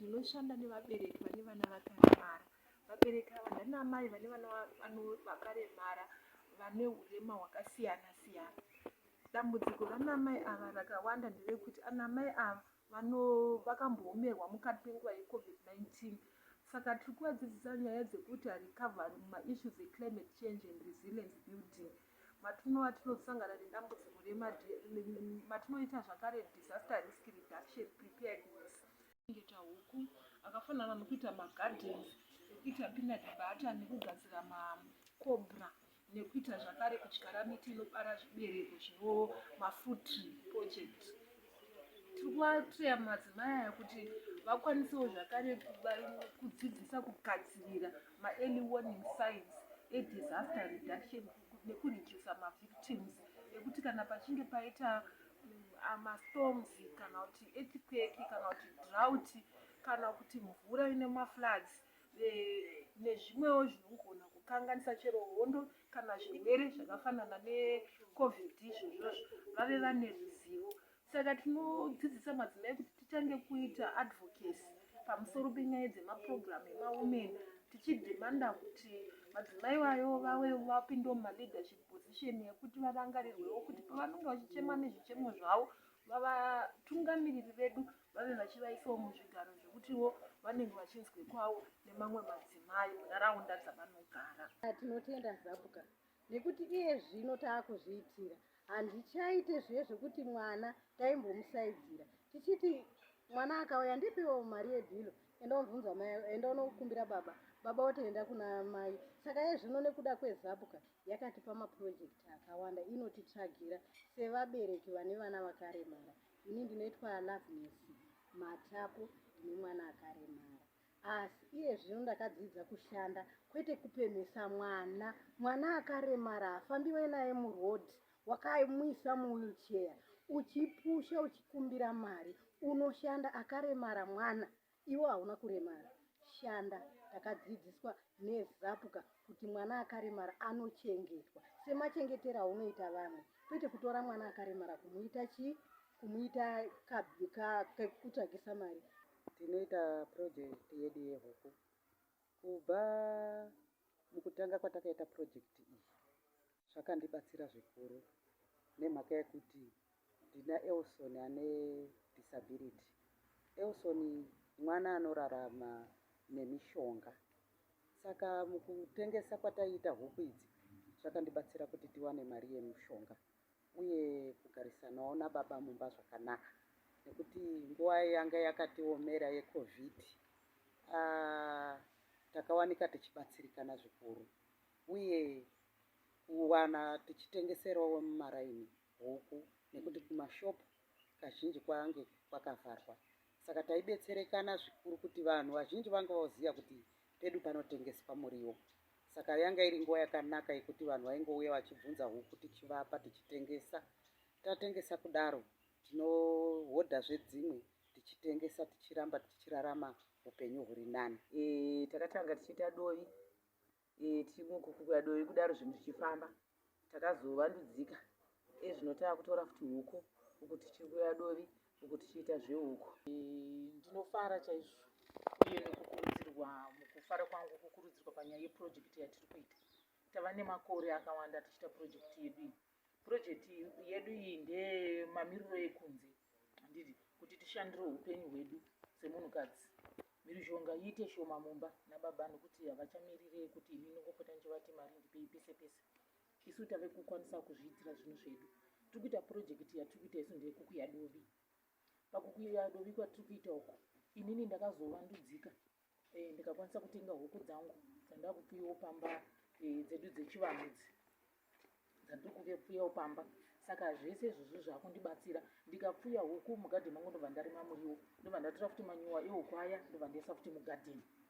ndinoshanda nevabereki vane vana vakaremara. Vabereki ava ndana mai vane vana vakaremara vane urema hwakasiyana siyana. Dambudziko ranamai ava rakawanda nderekuti anamai ava vakamboomerwa mukati penguva yeCovid-19. Saka tiri kuvadzidzisa nyaya dzekuti harikavhari mumaissues eclimate change and resilience building, matinova tinosangana nedambudziko matinoita zvakare disaster risk reduction preparedness, kuchengeta huku akafanana nekuita magardens, nekuita peanut butter, nekugadzira makobra, nekuita zvakare kudyara miti inobara zvibereko zvino mafruit project. Tiri kuvatreya madzimai aya kuti vakwanisewo zvakare kudzidzisa kugadzirira ma-early warning signs edisaster reduction nekuredusa mavictims, ekuti kana pachinge paita mastorms kana kuti earthquake kana kuti drought kana kuti mvura ine mafloods nezvimwewo zvinogona kukanganisa chero hondo kana zvirwere zvakafanana neCovid, izvozvo vave vane ruzivo. Saka tinodzidzisa madzimai kuti titange kuita advocacy pamusoro penyaya dzemapurogiramu emawomen, tichidhimanda kuti madzimai vayo vapindewo mumaleadership position yekuti varangarirwewo kuti pavanenge vachichema nezvichemo zvavo vavatungamiriri vedu vave vachivaisawo muzvigaro zvekutiwo vanenge vachinzwe kwavo nemamwe madzimai munharaunda dzavanogara. Tinotenda ZPHCA nekuti iye zvino taakuzviitira. Handichaite zviye zvekuti mwana taimbomusaidzira tichiti mwana akauya ndipiwo mari yebhilo, enda unobvunza mai, enda unokumbira baba otoenda kuna mai. Saka iye zvino nekuda kweZPHCA yakatipa mapurojekiti akawanda, inotitsvagira sevabereki vane vana vakaremara. Ini ndinoitwa Loveness Matapo, ndine mwana akaremara. Asi iye zvino ndakadzidza kushanda kwete kupemesa mwana akaremara afambiwe naye murodhi, wakamuisa muwheelchair, uchipusha uchikumbira mari, unoshanda akaremara mwana, iwo hauna kuremara, shanda. Takadzidziswa neZPHCA kuti mwana akaremara anochengetwa semachengetero aunoita vamwe, kwete kutora mwana akaremara kumuita kumuita kutsvagisa mari. Tinoita project yedu yehuku. Kubva mukutanga kwatakaita project iyi zvakandibatsira zvikuru, nemhaka yekuti ndina Elson ane disability. Elson mwana anorarama nemishonga. Saka mukutengesa kwataita huku idzi zvakandibatsira kuti tiwane mari yemishonga uye kugarisanawo nababa mumba zvakanaka, nekuti nguva yanga yakatiomera yeCovid takawanika tichibatsirikana zvikuru, uye kuwana tichitengeserawo mumaraini huku nekuti kumashopu kazhinji kwange kwakavharwa. Saka taibetserekana zvikuru kuti vanhu vazhinji vanga voziva kuti pedu panotengeswa muriwo. Saka yanga iri nguva yakanaka yekuti vanhu vaingouya vachibvunza huku tichivapa tichitengesa. Tatengesa kudaro tinohodha zvedzimwe tichitengesa tichiramba tichirarama upenyu huri nani. Takatanga tichiita dovi, tichimukukuya dovi kudaro zvinhu zvichifamba. Takazovandudzika ezvino taakutora futi huku, uku tichikuya dovi, uku tichiita zvehuku. Ndinofara chaizvo uye nekukurudzirwa, mukufara kwangu kukurudzirwa panyaya yeprojekti yatiri kuita. Tava nemakore akawanda tichiita projekti yedu iyi. Projekti yedu iyi ndeyemamiriro ekunze, handiti kuti tishandire upenyu hwedu semunhukadzi. Mhirizhonga iite shoma mumba nababa nokuti havachamirire kuti ini ndingopota ndichivati mari ndipei pese pese. Isu tave kukwanisa kuzviitira zvinhu zvedu. Tiri kuita projekti yatiri kuita isu ndeyekukuya dovi. Pakukuya dovi kwatiri kuita uku, inini ndakazovandudzika ndikakwanisa kutenga huku dzangu dzandakufuyawo pamba dzedu dzechivanhudzi dzandiri kufuyawo pamba. Saka zvese izvozvo zvakundibatsira. Ndikapfuya huku mugadheni mangu ndobva ndarima muriwo, ndobva ndatora futi manyuwa ehuku aya ndobva ndaisa futi mugadheni.